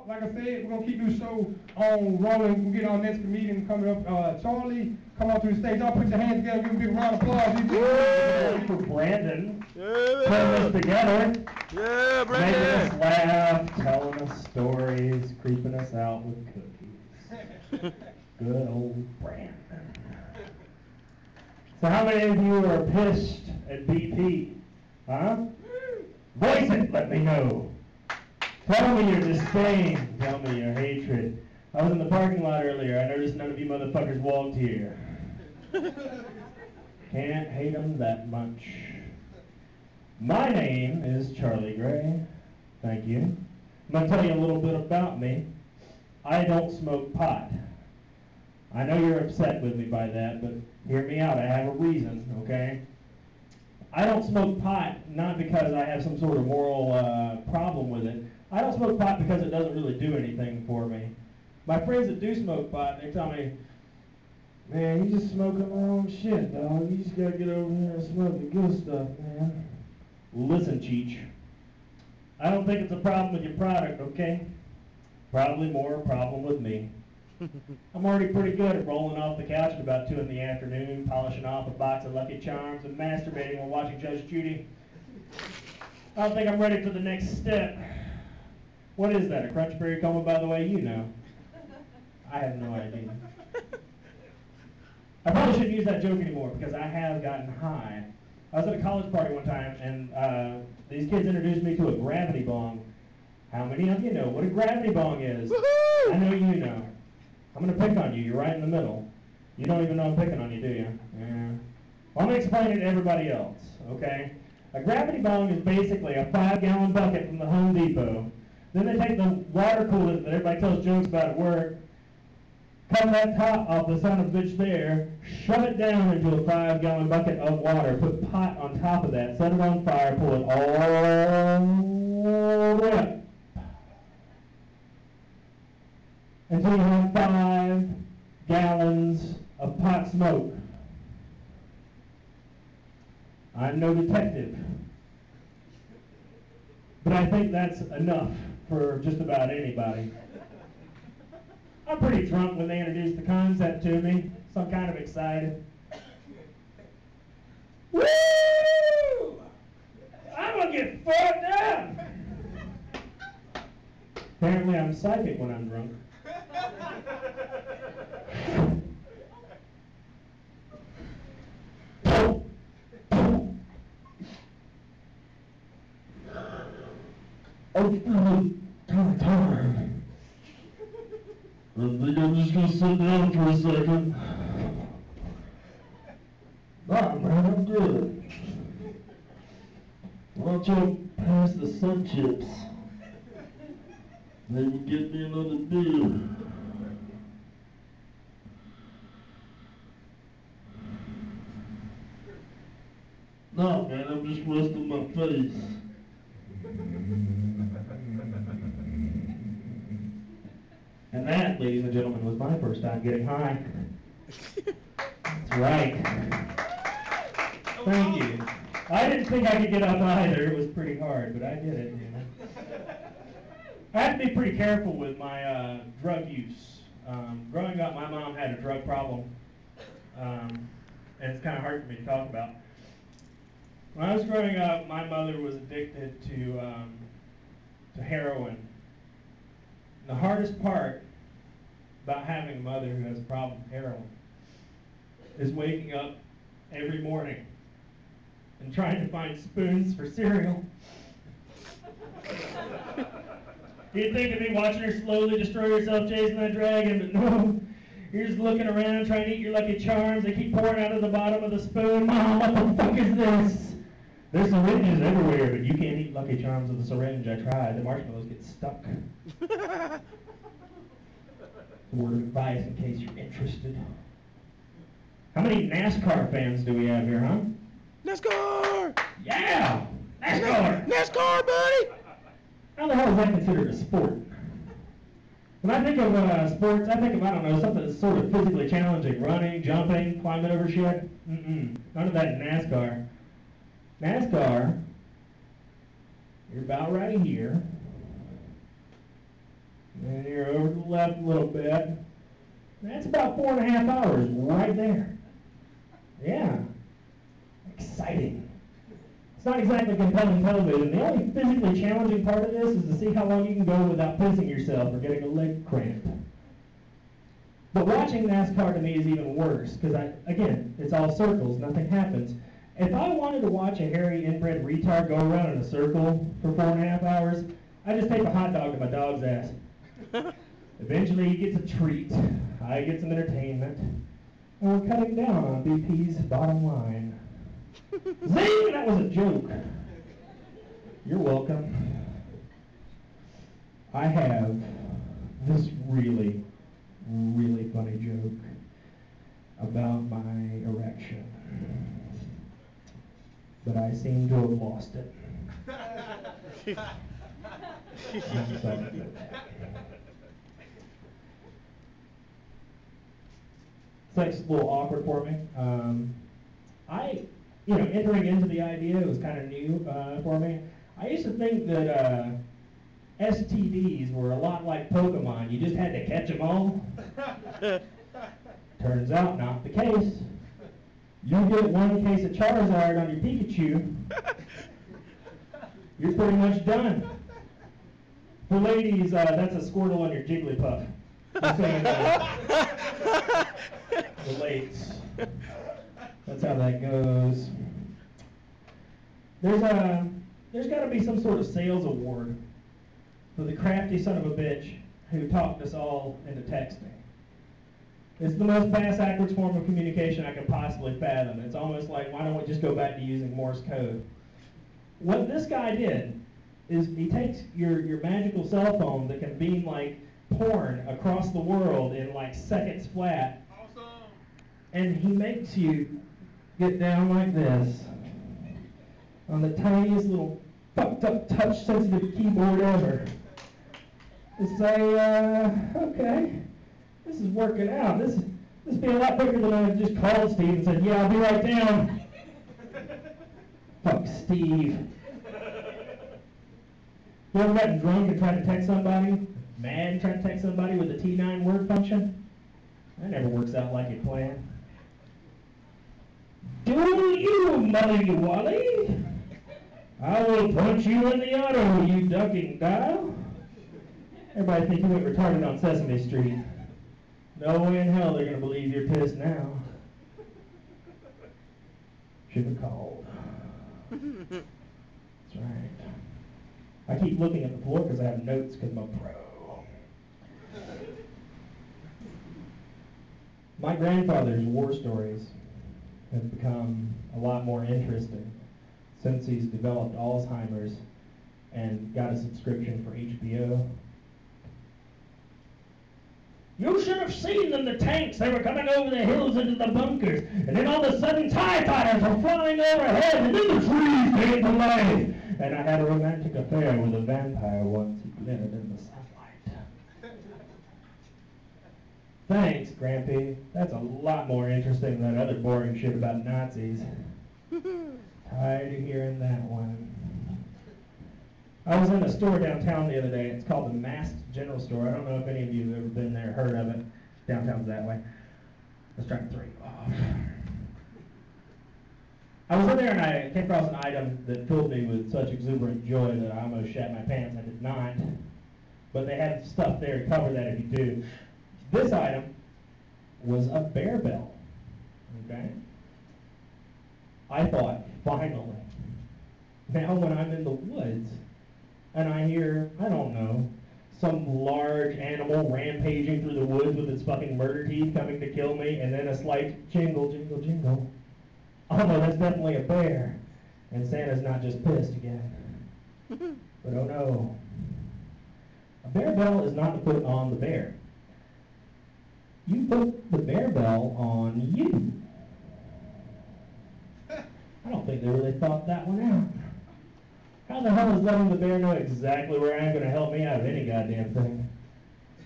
like I said, we're gonna keep this show on rolling. We'll get our next comedian coming up. Charlie, come on to the stage. Y'all put your hands together. Give him a big round of applause. For Brandon. Putting this together. Yeah, Brandon. Making us laugh, telling us stories, creeping us out with cookies. Good old Brandon. So how many of you are pissed at BP? Huh? Voice it, let me know. Tell me your disdain. Tell me your hatred. I was in the parking lot earlier. I noticed none of you motherfuckers walked here. Can't hate them that much. My name is Charlie Gray. Thank you. I'm going to tell you a little bit about me. I don't smoke pot. I know you're upset with me by that, but hear me out. I have a reason, okay? I don't smoke pot not because I have some sort of moral problem with it. I don't smoke pot because it doesn't really do anything for me. My friends that do smoke pot, they tell me, man, you just smoking the wrong shit, dog. You just got to get over here and smoke the good stuff, man. Listen, Cheech. I don't think it's a problem with your product, okay? Probably more a problem with me. I'm already pretty good at rolling off the couch at about 2 in the afternoon, polishing off a box of Lucky Charms and masturbating while watching Judge Judy. I don't think I'm ready for the next step. What is that, a Crunchberry coma, by the way? You know. I have no idea. I probably shouldn't use that joke anymore because I have gotten high. I was at a college party one time and these kids introduced me to a gravity bong. How many of you know what a gravity bong is? Woohoo! I know you know. I'm going to pick on you. You're right in the middle. You don't even know I'm picking on you, do you? Yeah. Well, I'm going to explain it to everybody else, okay? A gravity bong is basically a 5-gallon bucket from the Home Depot. Then they take the water cooler that everybody tells jokes about at work, cut that top off the son of a bitch there, shove it down into a 5-gallon bucket of water, put pot on top of that, set it on fire, pull it all the way up. Until you have 5 gallons of pot smoke. I'm no detective, but I think that's enough for just about anybody. I'm pretty drunk when they introduced the concept to me, so I'm kind of excited. Woo! I'm gonna get fucked up! Apparently I'm psychic when I'm drunk. I'm kind of tired. I think I'm just going to sit down for a second. Nah, man, I'm good. Why don't you pass the sun chips? Maybe get me another beer. No, man, I'm just resting my face. And that, ladies and gentlemen, was my first time getting high. That's right. Thank you. I didn't think I could get up either. It was pretty hard, but I did it, you know. I have to be pretty careful with my drug use. Growing up, my mom had a drug problem, and it's kind of hard for me to talk about. When I was growing up, my mother was addicted to heroin. And the hardest part about having a mother who has a problem with heroin is waking up every morning and trying to find spoons for cereal. You'd think of me watching her slowly destroy herself chasing that dragon, but no. You're just looking around trying to eat your Lucky Charms. They keep pouring out of the bottom of the spoon. Mom, what the fuck is this? There's syringes everywhere, but you can't eat Lucky Charms with a syringe. I tried. The marshmallows get stuck. Word of advice in case you're interested. How many NASCAR fans do we have here, huh? NASCAR! Yeah! NASCAR! NASCAR, buddy! How the hell is that considered a sport? When I think of sports, I think of, I don't know, something that's sort of physically challenging. Running, jumping, climbing over shit. None of that in NASCAR. NASCAR, you're about right here. left a little bit. That's about 4.5 hours right there. Yeah. Exciting. It's not exactly compelling television. The only physically challenging part of this is to see how long you can go without pissing yourself or getting a leg cramp. But watching NASCAR to me is even worse, because again, it's all circles, nothing happens. If I wanted to watch a hairy inbred retard go around in a circle for 4.5 hours, I just take a hot dog to my dog's ass. Eventually he gets a treat, I get some entertainment, and we're cutting down on BP's bottom line. Zing! That was a joke. You're welcome. I have this really funny joke about my erection, but I seem to have lost it. I'm sorry about that. It's like a little awkward for me. Entering into the idea, it was kind of new for me. I used to think that STDs were a lot like Pokemon. You just had to catch them all. Turns out not the case. You get one case of Charizard on your Pikachu, you're pretty much done. For ladies, that's a Squirtle on your Jigglypuff. Just saying that relates. That's how that goes. There's got to be some sort of sales award for the crafty son of a bitch who talked us all into texting. It's the most backwards form of communication I could possibly fathom. It's almost like, why don't we just go back to using Morse code? What this guy did is he takes your magical cell phone that can beam like porn across the world in like seconds flat. Awesome. And he makes you get down like this on the tiniest little fucked up touch sensitive keyboard ever. And say, okay, this is working out. This would be a lot quicker than I just called Steve and said, yeah, I'll be right down. Fuck Steve. You ever gotten drunk and tried to text somebody? Mad and tried to text somebody with the T9 word function? That never works out like you planned. Do you, Molly Wally? I will punch you in the auto, you ducking dial. Everybody think you went retarded on Sesame Street. No way in hell they're going to believe you're pissed now. Should have called. That's right. I keep looking at the floor because I have notes because I'm a pro. My grandfather's war stories have become a lot more interesting since he's developed Alzheimer's and got a subscription for HBO. You should have seen them, the tanks. They were coming over the hills into the bunkers. And then all of a sudden, TIE fighters were flying overhead. And then the trees came to life. And I had a romantic affair with a vampire once. He glittered in the sunlight. Thanks, Grampy. That's a lot more interesting than that other boring shit about Nazis. Tired of hearing that one. I was in a store downtown the other day. It's called the Masked General Store. I don't know if any of you have ever been there, heard of it. Downtown's that way. Let's try to throw you off. I was in there and I came across an item that filled me with such exuberant joy that I almost shat my pants. I did not. But they had stuff there to cover that if you do. This item was a bear bell. Okay? I thought, finally. Now when I'm in the woods, and I hear, I don't know, some large animal rampaging through the woods with its fucking murder teeth coming to kill me, and then a slight jingle, jingle, jingle. Oh no, that's definitely a bear. And Santa's not just pissed again. But oh no. A bear bell is not to put on the bear. You put the bear bell on you. I don't think they really thought that one out. How the hell is letting the bear know exactly where I'm going to help me out of any goddamn thing?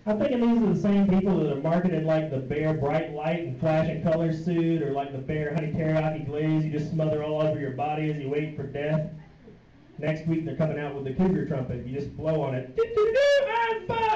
I'm thinking these are the same people that are marketed like the bear bright light and flashing color suit, or like the bear honey teriyaki glaze you just smother all over your body as you wait for death. Next week they're coming out with the cougar trumpet. You just blow on it. I'm fine.